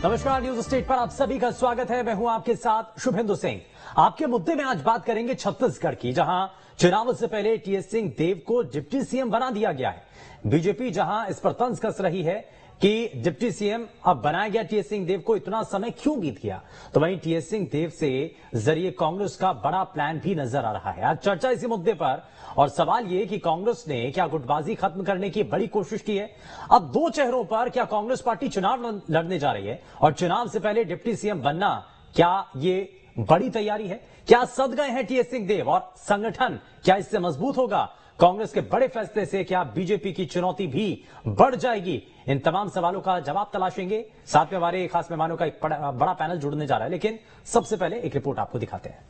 नमस्कार, news state पर आप सभी का स्वागत है। मैं हूं आपके साथ शुभेंदु सिंह। आपके मुद्दे में आज बात करेंगे छत्तीसगढ़ की, जहां चुनाव से पहले टीएस सिंह देव को डिप्टी सीएम बना दिया गया है। बीजेपी जहां इस पर तंज कस रही है कि डिप्टी सीएम अब बनाया गया टीएस सिंह देव को, इतना समय क्यों बीत गया, तो वहीं टीएस सिंह देव से जरिए कांग्रेस का बड़ा प्लान भी नजर आ रहा है। आज चर्चा इसी मुद्दे पर, और सवाल ये कि कांग्रेस ने क्या गुटबाजी खत्म करने की बड़ी कोशिश की है। अब दो चेहरों पर क्या कांग्रेस पार्टी चुनाव लड़ने जा रही है, और चुनाव से पहले डिप्टी सीएम बनना क्या ये बड़ी तैयारी है? क्या सद गए हैं टीएस सिंह देव, और संगठन क्या इससे मजबूत होगा? कांग्रेस के बड़े फैसले से क्या बीजेपी की चुनौती भी बढ़ जाएगी? इन तमाम सवालों का जवाब तलाशेंगे। साथ में हमारे खास मेहमानों का एक बड़ा पैनल जुड़ने जा रहा है, लेकिन सबसे पहले एक रिपोर्ट आपको दिखाते हैं।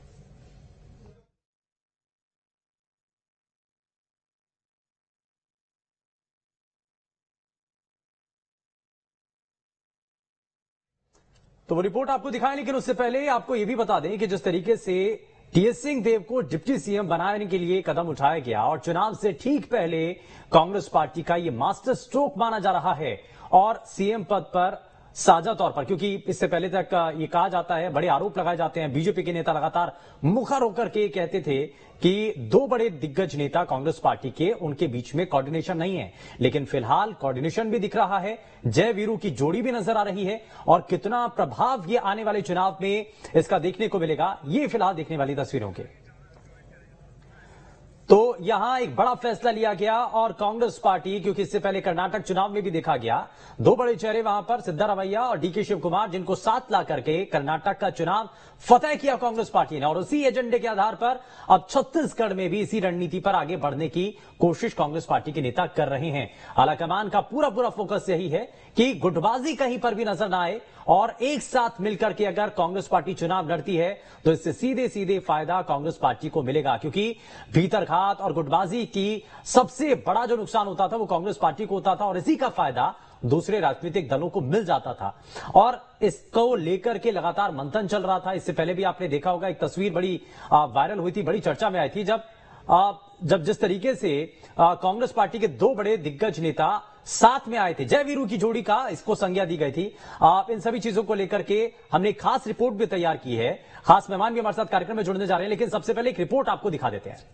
तो वो रिपोर्ट आपको दिखाएं, लेकिन उससे पहले आपको यह भी बता दें कि जिस तरीके से टीएस सिंह देव को डिप्टी सीएम बनाने के लिए कदम उठाया गया, और चुनाव से ठीक पहले कांग्रेस पार्टी का यह मास्टर स्ट्रोक माना जा रहा है, और सीएम पद पर साझा तौर पर, क्योंकि इससे पहले तक ये कहा जाता है, बड़े आरोप लगाए जाते हैं, बीजेपी के नेता लगातार मुखर होकर के कहते थे कि दो बड़े दिग्गज नेता कांग्रेस पार्टी के, उनके बीच में कोऑर्डिनेशन नहीं है। लेकिन फिलहाल कोऑर्डिनेशन भी दिख रहा है, जय वीरू की जोड़ी भी नजर आ रही है, और कितना प्रभाव ये आने वाले चुनाव में इसका देखने को मिलेगा, ये फिलहाल देखने वाली तस्वीरों के। तो यहां एक बड़ा फैसला लिया गया, और कांग्रेस पार्टी, क्योंकि इससे पहले कर्नाटक चुनाव में भी देखा गया, दो बड़े चेहरे वहां पर सिद्धारमैया और डीके शिव कुमार, जिनको साथ ला करके कर्नाटक का चुनाव फतेह किया कांग्रेस पार्टी ने, और उसी एजेंडे के आधार पर अब छत्तीसगढ़ में भी इसी रणनीति पर आगे बढ़ने की कोशिश कांग्रेस पार्टी के नेता कर रहे हैं। आलाकमान का पूरा फोकस यही है कि गुटबाजी कहीं पर भी नजर ना आए, और एक साथ मिलकर के अगर कांग्रेस पार्टी चुनाव लड़ती है तो इससे सीधे फायदा कांग्रेस पार्टी को मिलेगा, क्योंकि भीतरघात और गुटबाजी की सबसे बड़ा जो नुकसान होता था वो कांग्रेस पार्टी को होता था, और इसी का फायदा दूसरे राजनीतिक दलों को मिल जाता था। और इसको लेकर के लगातार मंथन चल रहा था। इससे पहले भी आपने देखा होगा, एक तस्वीर बड़ी वायरल हुई थी, बड़ी चर्चा में आई थी, जब जिस तरीके से कांग्रेस पार्टी के दो बड़े दिग्गज नेता साथ में आए थे, जय वीरू की जोड़ी का इसको संज्ञा दी गई थी। इन सभी चीजों को लेकर के हमने एक खास रिपोर्ट भी तैयार की है। खास मेहमान भी हमारे साथ कार्यक्रम में जुड़ने जा रहे हैं, लेकिन सबसे पहले एक रिपोर्ट आपको दिखा देते हैं।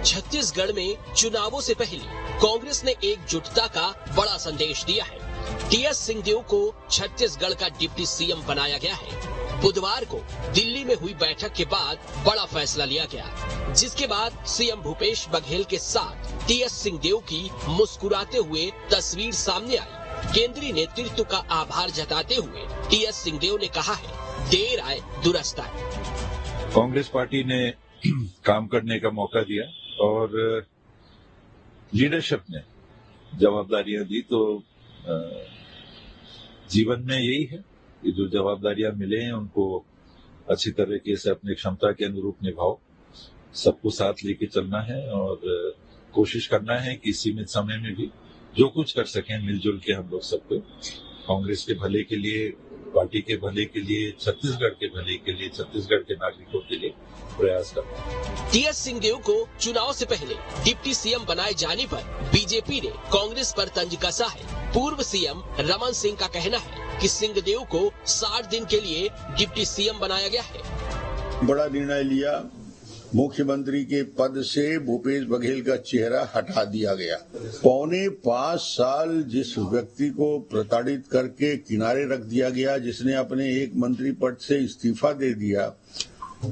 छत्तीसगढ़ में चुनावों से पहले कांग्रेस ने एकजुटता का बड़ा संदेश दिया है। टीएस सिंहदेव को छत्तीसगढ़ का डिप्टी सीएम बनाया गया है। बुधवार को दिल्ली में हुई बैठक के बाद बड़ा फैसला लिया गया, जिसके बाद सीएम भूपेश बघेल के साथ टीएस सिंहदेव की मुस्कुराते हुए तस्वीर सामने आई। केंद्रीय नेतृत्व का आभार जताते हुए टीएस सिंहदेव ने कहा है, देर आए दुरुस्त आए। कांग्रेस पार्टी ने काम करने का मौका दिया, और लीडरशिप ने जवाबदारियां दी, तो जीवन में यही है कि जो जवाबदारियां मिले हैं उनको अच्छी तरीके से अपनी क्षमता के अनुरूप निभाओ, सबको साथ लेके चलना है, और कोशिश करना है कि सीमित समय में भी जो कुछ कर सकें मिलजुल के हम लोग सबको कांग्रेस के भले के लिए, पार्टी के भले के लिए, छत्तीसगढ़ के भले के लिए, छत्तीसगढ़ के नागरिकों के लिए प्रयास करना। टीएस सिंहदेव को चुनाव से पहले डिप्टी सीएम बनाए जाने पर बीजेपी ने कांग्रेस पर तंज कसा है। पूर्व सीएम रमन सिंह का कहना है कि सिंहदेव को 60 दिन के लिए डिप्टी सीएम बनाया गया है। बड़ा निर्णय लिया, मुख्यमंत्री के पद से भूपेश बघेल का चेहरा हटा दिया गया। 4.25 साल जिस व्यक्ति को प्रताड़ित करके किनारे रख दिया गया, जिसने अपने एक मंत्री पद से इस्तीफा दे दिया,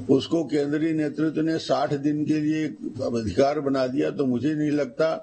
उसको केंद्रीय नेतृत्व ने 60 दिन के लिए अधिकार बना दिया, तो मुझे नहीं लगता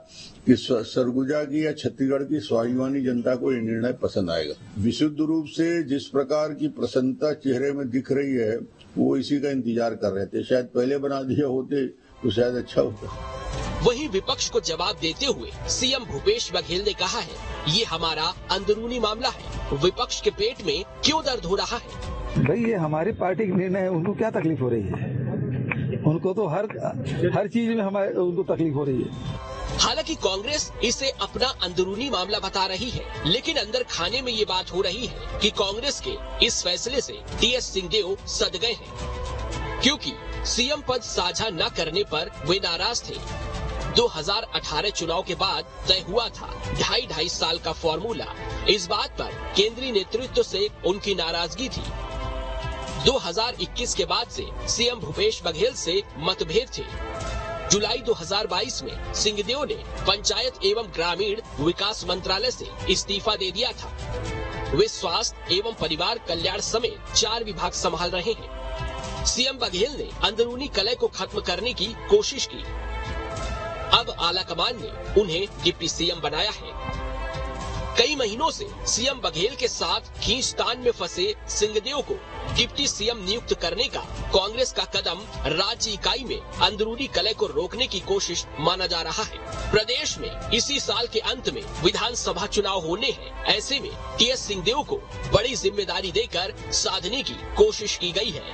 कि सरगुजा की या छत्तीसगढ़ की स्वाभिमानी जनता को ये निर्णय पसंद आएगा। विशुद्ध रूप से जिस प्रकार की प्रसन्नता चेहरे में दिख रही है, वो इसी का इंतजार कर रहे थे। शायद पहले बना दिए होते तो शायद अच्छा होता। वहीं विपक्ष को जवाब देते हुए सीएम भूपेश बघेल ने कहा है, ये हमारा अंदरूनी मामला है, विपक्ष के पेट में क्यों दर्द हो रहा है। भाई ये हमारी पार्टी का निर्णय है, उनको क्या तकलीफ हो रही है? उनको तो हर चीज में उनको तकलीफ हो रही है। हालांकि कांग्रेस इसे अपना अंदरूनी मामला बता रही है, लेकिन अंदर खाने में ये बात हो रही है कि कांग्रेस के इस फैसले से टीएस सिंहदेव सद गए हैं, क्योंकि सीएम पद साझा न करने पर वे नाराज थे। 2018 चुनाव के बाद तय हुआ था 2.5 साल का फॉर्मूला। इस बात पर केंद्रीय नेतृत्व से उनकी नाराजगी थी। 2021 के बाद से सीएम भूपेश बघेल से मतभेद थे। जुलाई 2022 में सिंहदेव ने पंचायत एवं ग्रामीण विकास मंत्रालय से इस्तीफा दे दिया था। वे स्वास्थ्य एवं परिवार कल्याण समेत 4 विभाग संभाल रहे हैं। सीएम बघेल ने अंदरूनी कलह को खत्म करने की कोशिश की। अब आलाकमान ने उन्हें डिप्टी सीएम बनाया है। कई महीनों से सीएम बघेल के साथ खींचतान में फंसे सिंहदेव को डिप्टी सीएम नियुक्त करने का कांग्रेस का कदम राज्य इकाई में अंदरूनी कलह को रोकने की कोशिश माना जा रहा है। प्रदेश में इसी साल के अंत में विधानसभा चुनाव होने हैं। ऐसे में टीएस सिंहदेव को बड़ी जिम्मेदारी देकर साधने की कोशिश की गई है।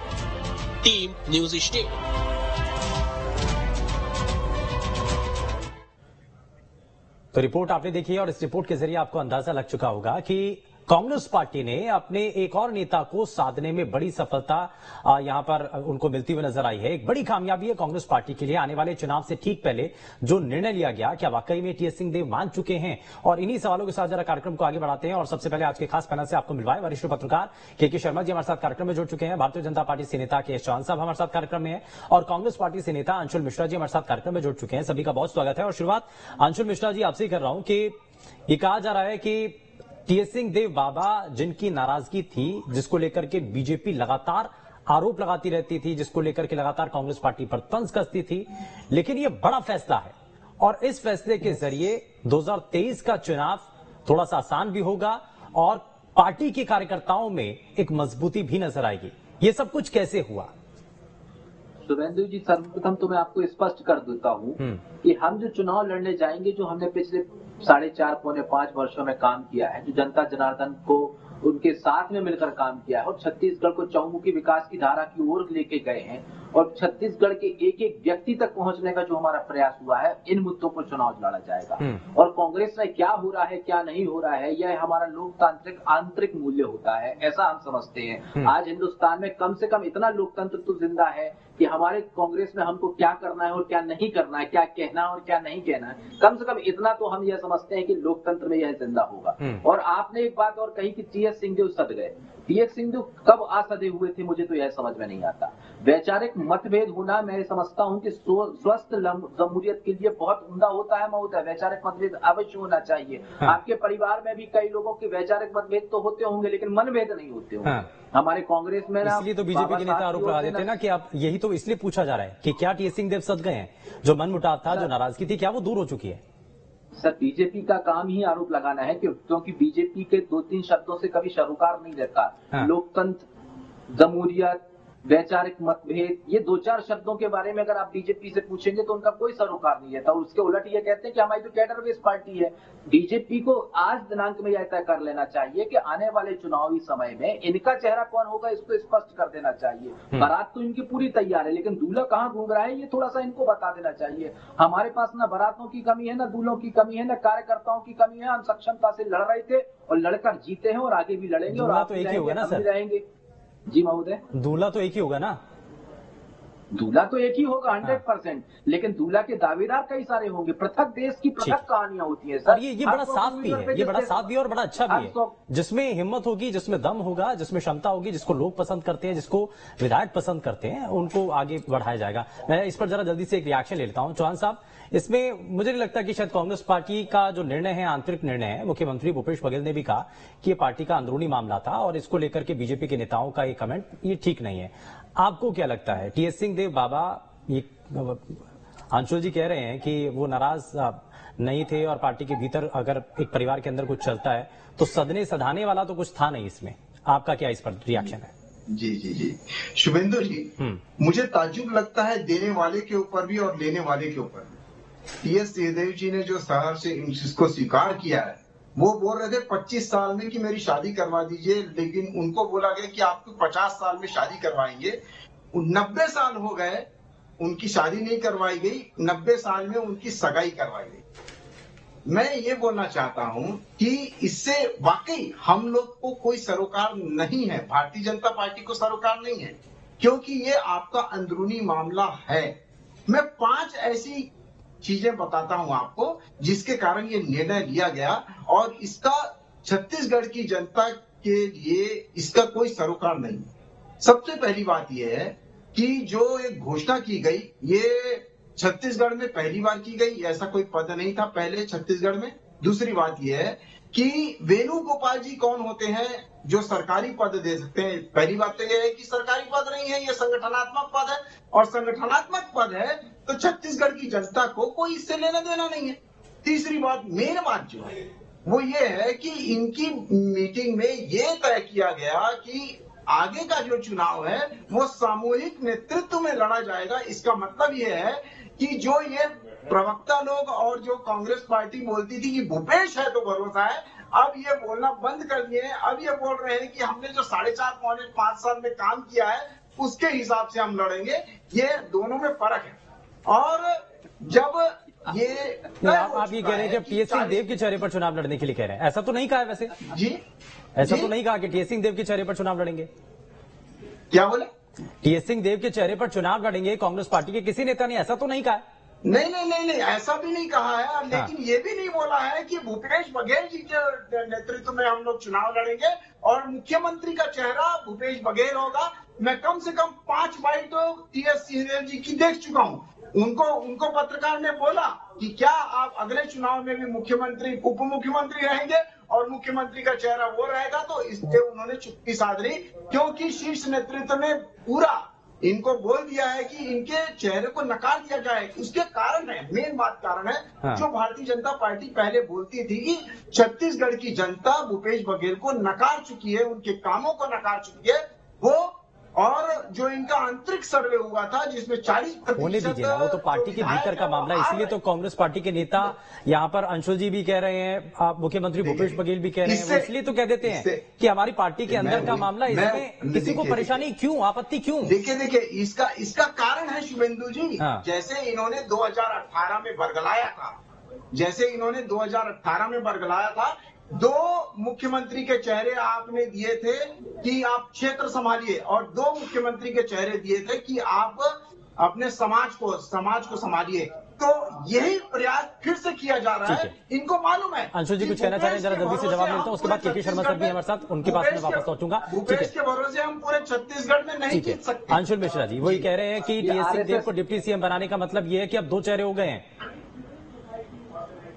Team news state. तो रिपोर्ट आपने देखी है और इस रिपोर्ट के जरिए आपको अंदाजा लग चुका होगा कि कांग्रेस पार्टी ने अपने एक और नेता को साधने में बड़ी सफलता यहां पर उनको मिलती हुई नजर आई है। एक बड़ी कामयाबी है कांग्रेस पार्टी के लिए। आने वाले चुनाव से ठीक पहले जो निर्णय लिया गया, क्या वाकई में टीएस सिंहदेव मान चुके हैं? और इन्हीं सवालों के साथ जरा कार्यक्रम को आगे बढ़ाते हैं और सबसे पहले आज के खास पैनल से आपको मिलवाए वरिष्ठ पत्रकार के शर्मा जी हमारे साथ कार्यक्रम में जुड़ चुके हैं। भारतीय जनता पार्टी से नेता के चौहान साहब हमारे साथ कार्यक्रम में है और कांग्रेस पार्टी से नेता अंशुल मिश्रा जी हमारे साथ कार्यक्रम में जुड़ चुके हैं। सभी का बहुत स्वागत है। और शुरुआत अंशुल मिश्रा जी आपसे ही कर रहा हूं कि ये कहा जा रहा है कि टीएस सिंहदेव बाबा जिनकी नाराजगी थी, जिसको लेकर के बीजेपी लगातार आरोप लगाती रहती थी, जिसको लेकर के लगातार कांग्रेस पार्टी पर तंज कसती थी, लेकिन ये बड़ा फैसला है और इस फैसले के जरिए 2023 का चुनाव थोड़ा सा आसान भी होगा और पार्टी के कार्यकर्ताओं में एक मजबूती भी नजर आएगी। ये सब कुछ कैसे हुआ? शुभेंदु जी, सर्वप्रथम तो मैं आपको स्पष्ट कर देता हूं कि हम जो चुनाव लड़ने जाएंगे, जो हमने पिछले 4.5 पौने 5 वर्षों में काम किया है, जो जनता जनार्दन को उनके साथ में मिलकर काम किया है और छत्तीसगढ़ को चहुमुखी विकास की धारा की ओर लेके गए हैं और छत्तीसगढ़ के एक एक व्यक्ति तक पहुंचने का जो हमारा प्रयास हुआ है, इन मुद्दों पर चुनाव लड़ा जाएगा। और कांग्रेस में क्या हो रहा है, क्या नहीं हो रहा है, यह हमारा लोकतांत्रिक आंतरिक मूल्य होता है, ऐसा हम समझते हैं। आज हिंदुस्तान में कम से कम इतना लोकतंत्र तो जिंदा है कि हमारे कांग्रेस में हमको क्या करना है और क्या नहीं करना है, क्या कहना है और क्या नहीं कहना है, कम से कम इतना तो हम यह समझते हैं कि लोकतंत्र में यह जिंदा होगा। और आपने एक बात और कही कि टीएस सिंहदेव सद गए। टीएस सिंहदेव कब असदे हुए थे, मुझे तो यह समझ में नहीं आता। वैचारिक मतभेद होना मैं समझता हूं कि स्वस्थ जमहूरियत के लिए बहुत उम्दा होता है महोदय। वैचारिक मतभेद अवश्य होना चाहिए। आपके परिवार में भी कई लोगों के वैचारिक मतभेद तो होते होंगे, लेकिन मनभेद नहीं होते होंगे। हमारे कांग्रेस में इसलिए तो बीजेपी के नेता आरोप लगा देते हैं ना कि आप, यही तो इसलिए पूछा जा रहा है कि क्या टीएस सिंहदेव सद गए हैं? जो मनमुटाव था, जो नाराजगी थी, क्या वो दूर हो चुकी है? सर, बीजेपी का काम ही आरोप लगाना है, क्योंकि बीजेपी के 2-3 शब्दों से कभी सरोकार नहीं रहता। लोकतंत्र, जमहूरियत, वैचारिक मतभेद, ये 2-4 शब्दों के बारे में अगर आप बीजेपी से पूछेंगे तो उनका कोई सरोकार नहीं रहता। और उसके उलट ये कहते हैं कि हमारी तो कैडर बेस्ड पार्टी है। बीजेपी को आज दिनांक में यह तय कर लेना चाहिए कि आने वाले चुनावी समय में इनका चेहरा कौन होगा, इसको स्पष्ट कर देना चाहिए। बारात तो इनकी पूरी तैयार है, लेकिन दूल्हा कहाँ घूम रहा है, ये थोड़ा सा इनको बता देना चाहिए। हमारे पास ना बारातों की कमी है, ना दूल्हों की कमी है, ना कार्यकर्ताओं की कमी है। हम सक्षमता से लड़ रहे थे और लड़कर जीते हैं और आगे भी लड़ेंगे और आप रहेंगे। जी महोदय, दूल्हा तो एक ही होगा ना? दूल्हा तो एक ही होगा 100%, लेकिन दूल्हा के दावेदार कई सारे होंगे। पृथक देश की पृथक कहानियां होती है सर। और ये बड़ा साफ भी है, ये बड़ा साफ भी है और बड़ा अच्छा भी है, जिसमें हिम्मत होगी, जिसमें दम होगा, जिसमें क्षमता होगी, जिसको लोग पसंद करते हैं, जिसको विधायक पसंद करते हैं, उनको आगे बढ़ाया जाएगा। मैं इस पर जरा जल्दी से एक रिएक्शन ले लेता हूं। चौहान साहब, इसमें मुझे नहीं लगता कि शायद कांग्रेस पार्टी का जो निर्णय है आंतरिक निर्णय है। मुख्यमंत्री भूपेश बघेल ने भी कहा कि ये पार्टी का अंदरूनी मामला था और इसको लेकर के बीजेपी के नेताओं का ये कमेंट ये ठीक नहीं है। आपको क्या लगता है? टीएस सिंहदेव बाबा, ये अंशुल जी कह रहे हैं कि वो नाराज नहीं थे और पार्टी के भीतर अगर एक परिवार के अंदर कुछ चलता है तो सदने सधाने वाला तो कुछ था नहीं इसमें। आपका क्या इस पर रिएक्शन है? जी शुभेंदु जी, मुझे ताज्जुब लगता है देने वाले के ऊपर भी और लेने वाले के ऊपर। टीएस सिंहदेव जी ने जो सहर से इसको स्वीकार किया है, वो बोल रहे थे 25 साल में कि मेरी शादी करवा दीजिए, लेकिन उनको बोला गया कि आपको 50 साल में शादी करवाएंगे। 90 साल हो गए उनकी शादी नहीं करवाई गई, 90 साल में उनकी सगाई करवाई गई। मैं ये बोलना चाहता हूं कि इससे वाकई हम लोग को कोई सरोकार नहीं है, भारतीय जनता पार्टी को सरोकार नहीं है, क्योंकि ये आपका अंदरूनी मामला है। मैं 5 ऐसी चीजें बताता हूं आपको जिसके कारण ये निर्णय लिया गया और इसका छत्तीसगढ़ की जनता के लिए इसका कोई सरोकार नहीं। सबसे पहली बात यह है कि जो एक घोषणा की गई, ये छत्तीसगढ़ में पहली बार की गई, ऐसा कोई पद नहीं था पहले छत्तीसगढ़ में। दूसरी बात यह है कि वेणुगोपाल जी कौन होते हैं जो सरकारी पद दे सकते हैं। पहली बात तो यह है कि सरकारी पद नहीं है, यह संगठनात्मक पद है, और संगठनात्मक पद है तो छत्तीसगढ़ की जनता को कोई इससे लेना देना नहीं है। तीसरी बात, मेन बात जो है वो ये है कि इनकी मीटिंग में ये तय किया गया कि आगे का जो चुनाव है वो सामूहिक नेतृत्व में लड़ा जाएगा। इसका मतलब ये है कि जो ये प्रवक्ता लोग और जो कांग्रेस पार्टी बोलती थी कि भूपेश है तो भरोसा है, अब ये बोलना बंद कर दिए हैं। अब ये बोल रहे हैं कि हमने जो 4.5 पौने 5 साल में काम किया है उसके हिसाब से हम लड़ेंगे। ये दोनों में फर्क है। और जब ये आप ये कह रहे हैं कि टी.एस. सिंहदेव के चेहरे पर चुनाव लड़ने के लिए कह रहे हैं, ऐसा तो नहीं कहा है वैसे जी, ऐसा तो नहीं कहा कि टी.एस. सिंहदेव के चेहरे पर चुनाव लड़ेंगे। क्या बोले? टी.एस. सिंहदेव के चेहरे पर चुनाव लड़ेंगे कांग्रेस पार्टी के किसी नेता ने ऐसा तो नहीं कहा है। नहीं, ऐसा भी नहीं कहा है। लेकिन ये भी नहीं बोला है कि भूपेश बघेल जी के नेतृत्व में हम लोग चुनाव लड़ेंगे और मुख्यमंत्री का चेहरा भूपेश बघेल होगा। मैं कम से कम 5 बाइट तो टी.एस. सिंहदेव जी की देख चुका हूँ। उनको पत्रकार ने बोला कि क्या आप अगले चुनाव में भी मुख्यमंत्री उप मुख्यमंत्री रहेंगे और मुख्यमंत्री का चेहरा वो रहेगा, तो इससे उन्होंने चुप्पी साध ली, क्योंकि शीर्ष नेतृत्व ने पूरा इनको बोल दिया है कि इनके चेहरे को नकार दिया जाए। उसके कारण है, मेन बात कारण है जो भारतीय जनता पार्टी पहले बोलती थी कि छत्तीसगढ़ की जनता भूपेश बघेल को नकार चुकी है, उनके कामों को नकार चुकी है वो। और जो इनका आंतरिक सर्वे हुआ था जिसमें 40% होने दीजिए ना, वो तो पार्टी के भीतर का मामला, इसलिए तो कांग्रेस पार्टी के नेता यहाँ पर अंशुल जी भी कह रहे हैं, आप मुख्यमंत्री भूपेश बघेल भी कह रहे हैं, वो इसलिए तो कह देते हैं कि हमारी पार्टी के अंदर का मामला, इसमें किसी को परेशानी क्यों, आपत्ति क्यों? देखिए इसका कारण है शुभेंदु जी, जैसे इन्होंने 2018 में बरगलाया था, 2 मुख्यमंत्री के चेहरे आपने दिए थे कि आप क्षेत्र संभालिए, और 2 मुख्यमंत्री के चेहरे दिए थे कि आप अपने समाज को संभालिए। तो यही प्रयास फिर से किया जा रहा है, इनको मालूम है। अंशुल जी कुछ कहना चाह रहे हैं, जरा जल्दी से जवाब लेता हूं, उसके बाद के शर्मा सर भी हमारे साथ, उनके पास में वापस पहुंचूंगा। भूपेश के भरोसे हम पूरे छत्तीसगढ़ में नहीं जीत सकते। अंशुल मिश्रा जी वही कह रहे हैं कि टी.एस. सिंहदेव को डिप्टी सीएम बनाने का मतलब ये है कि अब 2 चेहरे हो गए हैं।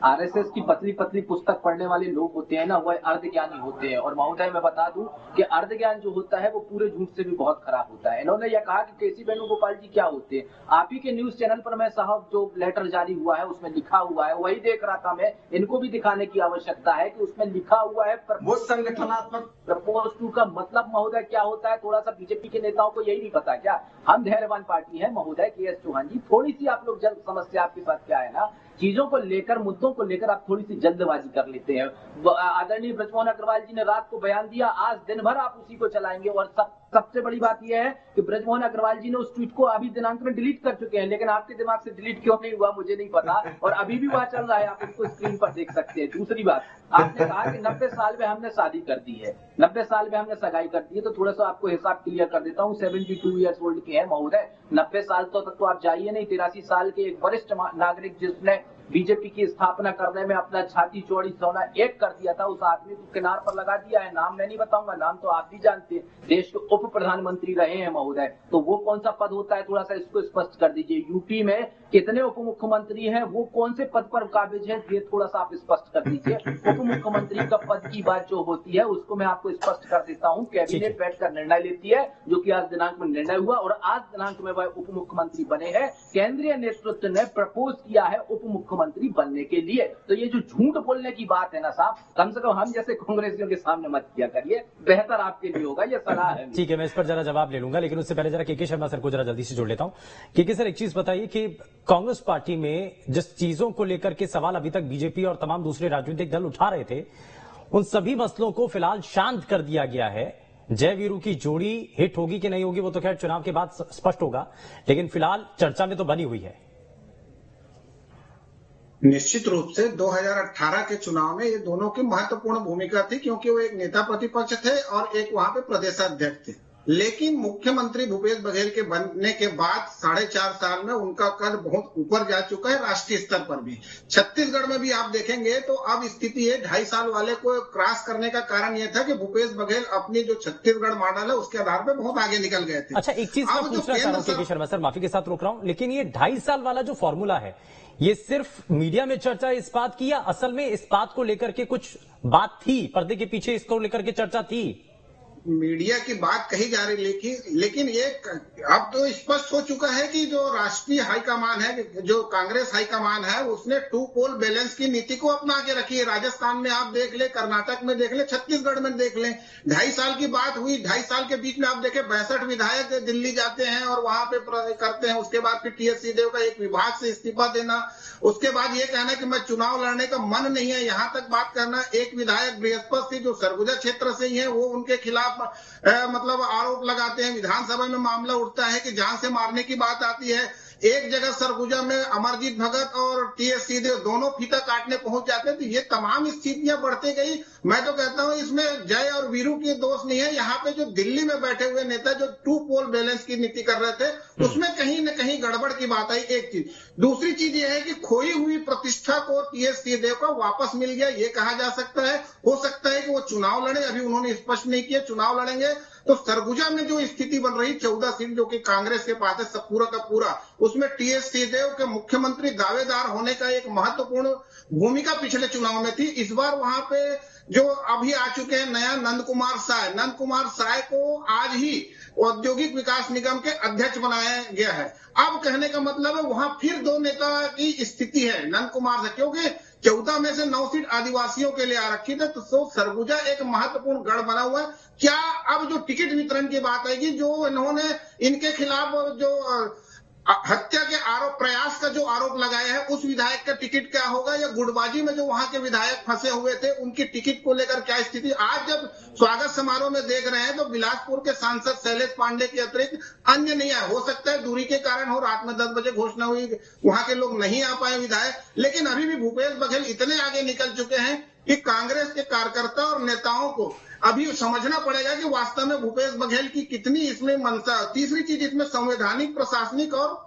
आरएसएस की पतली पतली पुस्तक पढ़ने वाले लोग होते हैं ना, वह अर्धज्ञानी होते हैं। और महोदय मैं बता दूं कि अर्धज्ञान जो होता है वो पूरे झूठ से भी बहुत खराब होता है। इन्होंने यह कहा कि केसी वेणुगोपाल जी क्या होते हैं। आप ही के न्यूज चैनल पर मैं साहब जो लेटर जारी हुआ है उसमें लिखा हुआ है, वही देख रहा था मैं। इनको भी दिखाने की आवश्यकता है कि उसमें लिखा हुआ है वो संगठनात्मक प्रपोज टू का मतलब महोदय क्या होता है, थोड़ा सा बीजेपी के नेताओं को यही नहीं पता क्या? हम धैर्यवान पार्टी है महोदय के.एस. चौहान जी, थोड़ी सी आप लोग जल्द समस्या आपके साथ क्या है ना, चीजों को लेकर, मुद्दों को लेकर आप थोड़ी सी जल्दबाजी कर लेते हैं। आदरणीय ब्रजमोहन अग्रवाल जी ने रात को बयान दिया, आज दिन भर आप उसी को चलाएंगे। और सबसे बड़ी बात यह है कि ब्रजमोहन अग्रवाल जी ने उस ट्वीट को अभी दिनांक में डिलीट कर चुके हैं, लेकिन आपके दिमाग से डिलीट क्यों नहीं हुआ मुझे नहीं पता, और अभी भी वह चल रहा है, आप उसको स्क्रीन पर देख सकते हैं। दूसरी बात, आपने कहा कि 90 साल में हमने शादी कर दी है, 90 साल में हमने सगाई कर दी है, तो थोड़ा सा आपको हिसाब क्लियर कर देता हूँ। 72 ईयर्स ओल्ड के हैं महोदय, 90 साल तक तो आप जाइए नहीं। 83 साल के एक वरिष्ठ नागरिक जिसने बीजेपी की स्थापना करने में अपना छाती चौड़ी सोना एक कर दिया था, उस आदमी को किनार पर लगा दिया है। नाम मैं नहीं बताऊंगा, नाम तो आप भी जानते हैं, देश के उप प्रधानमंत्री रहे हैं महोदय। तो वो कौन सा पद होता है, थोड़ा सा इसको स्पष्ट कर दीजिए। यूपी में कितने उप मुख्यमंत्री हैं, वो कौन से पद पर काबिज है, ये थोड़ा सा आप स्पष्ट कर दीजिए। उप मुख्यमंत्री का पद की बात जो होती है उसको मैं आपको स्पष्ट कर देता हूँ। कैबिनेट बैठकर निर्णय लेती है, जो कि आज दिनांक में निर्णय हुआ, और आज दिनांक में वह उप मुख्यमंत्री बने हैं। केंद्रीय नेतृत्व ने प्रपोज किया है उप मुख्यमंत्री बनने के लिए। तो ये जो झूठ बोलने की बात है ना साहब, कम से कम हम जैसे कांग्रेसियों के सामने मत किया करिए, बेहतर आपके लिए होगा, ये सलाह है। ठीक है, मैं इस पर जरा जवाब ले लूंगा, लेकिन उससे पहले जरा के शर्मा सर को जरा जल्दी से जोड़ लेता हूं। के सर, एक चीज बताइए कि कांग्रेस पार्टी में जिस चीजों को लेकर के सवाल अभी तक बीजेपी और तमाम दूसरे राजनीतिक दल उठा रहे थे, उन सभी मसलों को फिलहाल शांत कर दिया गया है, जय वीरू की जोड़ी हिट होगी कि नहीं होगी वो तो खैर चुनाव के बाद स्पष्ट होगा, लेकिन फिलहाल चर्चा में तो बनी हुई है। निश्चित रूप से 2018 के चुनाव में ये दोनों की महत्वपूर्ण भूमिका थी, क्योंकि वो एक नेता प्रतिपक्ष थे और एक वहां पे प्रदेशाध्यक्ष थे। लेकिन मुख्यमंत्री भूपेश बघेल के बनने के बाद 4.5 साल में उनका कद बहुत ऊपर जा चुका है, राष्ट्रीय स्तर पर भी। छत्तीसगढ़ में भी आप देखेंगे तो अब स्थिति है 2.5 साल वाले को क्रॉस करने का कारण यह था कि भूपेश बघेल अपनी जो छत्तीसगढ़ मॉडल है उसके आधार पर बहुत आगे निकल गए थे। अच्छा, एक चीज मैं पूछना चाह रहा हूँ के शर्मा सर, माफी के साथ रोक रहा हूँ, लेकिन ये 2.5 साल वाला जो फॉर्मूला है, ये सिर्फ मीडिया में चर्चा इस बात की या असल में इस बात को लेकर के कुछ बात थी, पर्दे के पीछे इसको लेकर के चर्चा थी? मीडिया की बात कही जा रही, लेकिन ये अब तो स्पष्ट हो चुका है कि जो राष्ट्रीय हाईकमान है, जो कांग्रेस हाईकमान है, उसने 2 पोल बैलेंस की नीति को अपना के रखी है। राजस्थान में आप देख ले, कर्नाटक में देख ले, छत्तीसगढ़ में देख ले। 2.5 साल की बात हुई, 2.5 साल के बीच में आप देखें 62 विधायक दिल्ली जाते हैं और वहां पे करते हैं। उसके बाद फिर टीएस सिंहदेव का एक विभाग से इस्तीफा देना, उसके बाद ये कहना कि मैं चुनाव लड़ने का मन नहीं है, यहां तक बात करना। एक विधायक बृहस्पति जो सरगुजा क्षेत्र से ही है, वो उनके खिलाफ मतलब आरोप लगाते हैं। विधानसभा में मामला उठता है कि जान से मारने की बात आती है। एक जगह सरगुजा में अमरजीत भगत और टीएस सिंहदेव दोनों फीता काटने पहुंच जाते हैं। तो ये तमाम स्थितियां बढ़ती गई। मैं तो कहता हूं इसमें जय और वीरू की दोष नहीं है। यहाँ पे जो दिल्ली में बैठे हुए नेता जो 2 पोल बैलेंस की नीति कर रहे थे, उसमें कहीं न कहीं गड़बड़ की बात आई। एक चीज, दूसरी चीज ये है कि खोई हुई प्रतिष्ठा को टीएस सिंहदेव को वापस मिल गया, ये कहा जा सकता है। हो सकता है कि वो चुनाव लड़े, अभी उन्होंने स्पष्ट नहीं किया चुनाव लड़ेंगे। तो सरगुजा में जो स्थिति बन रही, 14 सीट जो कि कांग्रेस के पास है, सब पूरा का पूरा, उसमें टीएस सिंहदेव के मुख्यमंत्री दावेदार होने का एक महत्वपूर्ण भूमिका पिछले चुनाव में थी। इस बार वहां पे जो अभी आ चुके हैं नया नंद कुमार साय को आज ही औद्योगिक विकास निगम के अध्यक्ष बनाया गया है। अब कहने का मतलब है वहां फिर 2 नेता की स्थिति है नंद कुमार से, क्योंकि 14 में से 9 सीट आदिवासियों के लिए आरक्षित है। तो सरगुजा एक महत्वपूर्ण गढ़ बना हुआ है। क्या अब जो टिकट वितरण की बात आएगी, जो इन्होंने इनके खिलाफ जो हत्या के आरोप, प्रयास का जो आरोप लगाया है, उस विधायक का टिकट क्या होगा, या गुटबाजी में जो वहां के विधायक फंसे हुए थे उनकी टिकट को लेकर क्या स्थिति। आज जब स्वागत समारोह में देख रहे हैं तो बिलासपुर के सांसद शैलेश पांडे के अतिरिक्त अन्य नहीं आए। हो सकता है दूरी के कारण हो, रात में 10 बजे घोषणा हुई, वहां के लोग नहीं आ पाए विधायक। लेकिन अभी भी भूपेश बघेल इतने आगे निकल चुके हैं कि कांग्रेस के कार्यकर्ता और नेताओं को अभी समझना पड़ेगा कि वास्तव में भूपेश बघेल की कितनी इसमें मंशा। तीसरी चीज इसमें संवैधानिक, प्रशासनिक और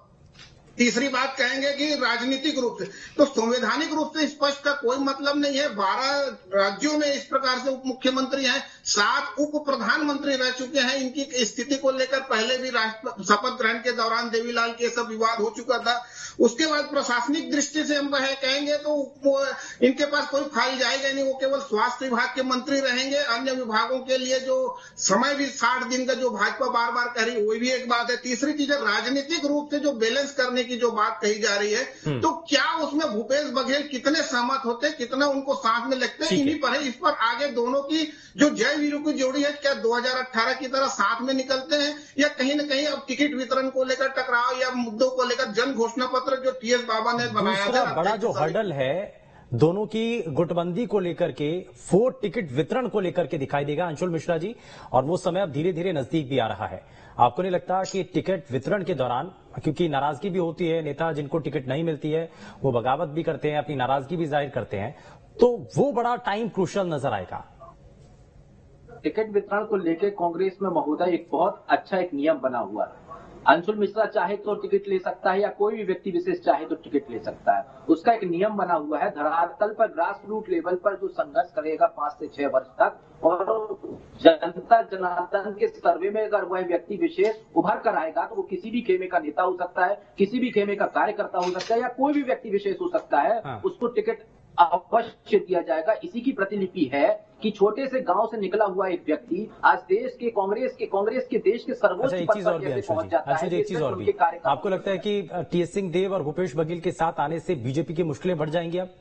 तीसरी बात कहेंगे कि राजनीतिक रूप से। तो संवैधानिक रूप से स्पष्ट का कोई मतलब नहीं है। 12 राज्यों में इस प्रकार से उप मुख्यमंत्री हैं, 7 उप प्रधानमंत्री रह चुके हैं। इनकी स्थिति को लेकर पहले भी शपथ ग्रहण के दौरान देवीलाल के सब विवाद हो चुका था। उसके बाद प्रशासनिक दृष्टि से हम कहेंगे तो इनके पास कोई फाइल जाएगा नहीं, वो केवल स्वास्थ्य विभाग के मंत्री रहेंगे। अन्य विभागों के लिए जो समय भी 60 दिन का जो भाजपा बार बार कह रही, वो भी एक बात है। तीसरी चीज है राजनीतिक रूप से जो बैलेंस करने की जो बात कही जा रही है, तो क्या उसमें भूपेश बघेल कितने सहमत होते, कितना उनको साथ में लगते हैं, इन्हीं पर है। इस पर आगे दोनों की जो जय वीरू की जोड़ी है, क्या 2018 की तरह साथ में निकलते हैं, या कहीं न कहीं अब टिकट वितरण को लेकर टकराव या मुद्दों को लेकर जन घोषणा पत्र जो टीएस बाबा ने बनाया था, बड़ा जो हर्डल है दोनों की गुटबंदी को लेकर के, 4 टिकट वितरण को लेकर के दिखाई देगा अंशुल मिश्रा जी, और वो समय अब धीरे धीरे नजदीक भी आ रहा है। आपको नहीं लगता कि टिकट वितरण के दौरान, क्योंकि नाराजगी भी होती है, नेता जिनको टिकट नहीं मिलती है वो बगावत भी करते हैं, अपनी नाराजगी भी जाहिर करते हैं, तो वो बड़ा टाइम क्रूशल नजर आएगा? टिकट वितरण को लेकर कांग्रेस में महोदय एक बहुत अच्छा एक नियम बना हुआ है। अंशुल मिश्रा चाहे तो टिकट ले सकता है, या कोई भी व्यक्ति विशेष चाहे तो टिकट ले सकता है। उसका एक नियम बना हुआ है। धरातल पर ग्रास रूट लेवल पर जो संघर्ष करेगा 5 से 6 वर्ष तक, और जनता जनार्दन के सर्वे में अगर वह व्यक्ति विशेष उभर कर आएगा तो वो किसी भी खेमे का नेता हो सकता है, किसी भी खेमे का कार्यकर्ता हो सकता है, या कोई भी व्यक्ति विशेष हो सकता है, उसको टिकट अवश्य दिया जाएगा। इसी की प्रतिलिपि है कि छोटे से गांव से निकला हुआ एक व्यक्ति आज देश के कांग्रेस के देश के सर्वोच्च पद पर कैसे पहुंच जाता है। एक चीज और भी, आपको लगता है कि टीएस सिंहदेव और भूपेश बघेल के साथ आने से बीजेपी की मुश्किलें बढ़ जाएंगी? अब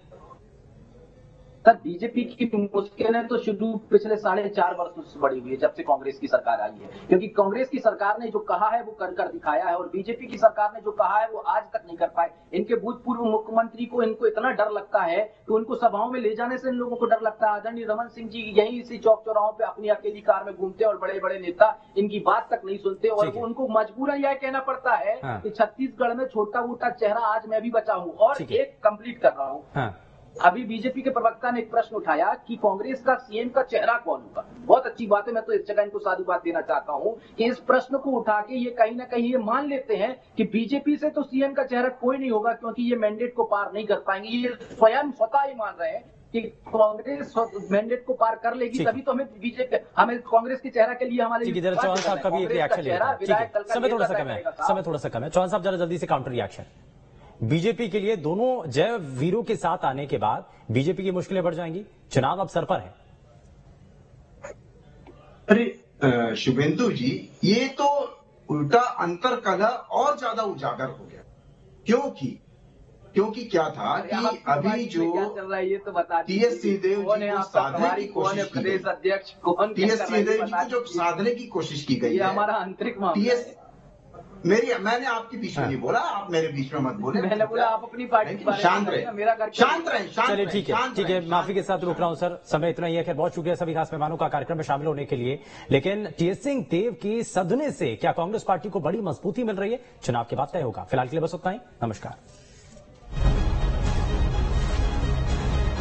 सर बीजेपी की मुश्किलें तो शुरू पिछले 4.5 वर्षों से बढ़ी हुई है, जब से कांग्रेस की सरकार आई है। क्योंकि कांग्रेस की सरकार ने जो कहा है वो कर दिखाया है, और बीजेपी की सरकार ने जो कहा है वो आज तक नहीं कर पाए। इनके भूतपूर्व मुख्यमंत्री को इनको इतना डर लगता है कि उनको सभाओं में ले जाने से इन लोगों को डर लगता है। आदरणीय रमन सिंह जी यहीं इसी चौक चौराहों पे अपनी अकेली कार में घूमते हैं और बड़े बड़े नेता इनकी बात तक नहीं सुनते, और उनको मजबूरन यह कहना पड़ता है कि छत्तीसगढ़ में छोटा मोटा चेहरा आज मैं भी बचा हूँ। और एक कंप्लीट कर रहा हूँ, अभी बीजेपी के प्रवक्ता ने एक प्रश्न उठाया कि कांग्रेस का सीएम का चेहरा कौन होगा। बहुत अच्छी बात है, मैं तो इस जगह इनको साधुवाद देना चाहता हूं कि इस प्रश्न को उठा के ये कहीं ना कहीं ये मान लेते हैं कि बीजेपी से तो सीएम का चेहरा कोई नहीं होगा, क्योंकि ये मैंडेट को पार नहीं कर पाएंगे। ये स्वयं स्वतः ही मान रहे हैं कि कांग्रेस मैंडेट को पार कर लेगी, तभी तो हमें बीजेपी, हमें कांग्रेस के चेहरा के लिए हमारे चौहान साहब का भी एक रिएक्शन लेगा। समय थोड़ा सा कम है, चौहान साहब जरा जल्दी से काउंटर रिएक्शन। बीजेपी के लिए दोनों जय वीरों के साथ आने के बाद बीजेपी की मुश्किलें बढ़ जाएंगी, चुनाव अब सर पर है। अरे शुभेंदु जी, ये तो उल्टा अंतर कलह और ज्यादा उजागर हो गया। क्योंकि क्या था कि अभी जो चल रहा है ये तो बता टीएस सिंहदेव जी को साधने की कोशिश की गई, अध्यक्ष टीएस सिंहदेव जी को जो साधने की कोशिश की गई है, हमारा आंतरिक मामला है। मैंने आपके बीच में नहीं बोला, आप मेरे बीच में मत बोले। मैंने बोला आप अपनी पार्टी के बारे में शांत रहे, मेरा घर शांत रहे। चलिए ठीक है, माफी के साथ रुक रहा हूं सर, समय इतना ही है। खैर बहुत शुक्रिया सभी खास मेहमानों का कार्यक्रम में शामिल होने के लिए। लेकिन टीएस सिंहदेव की सदने से क्या कांग्रेस पार्टी को बड़ी मजबूती मिल रही है, चुनाव के बाद तय होगा। फिलहाल के लिए बस उतना ही, नमस्कार।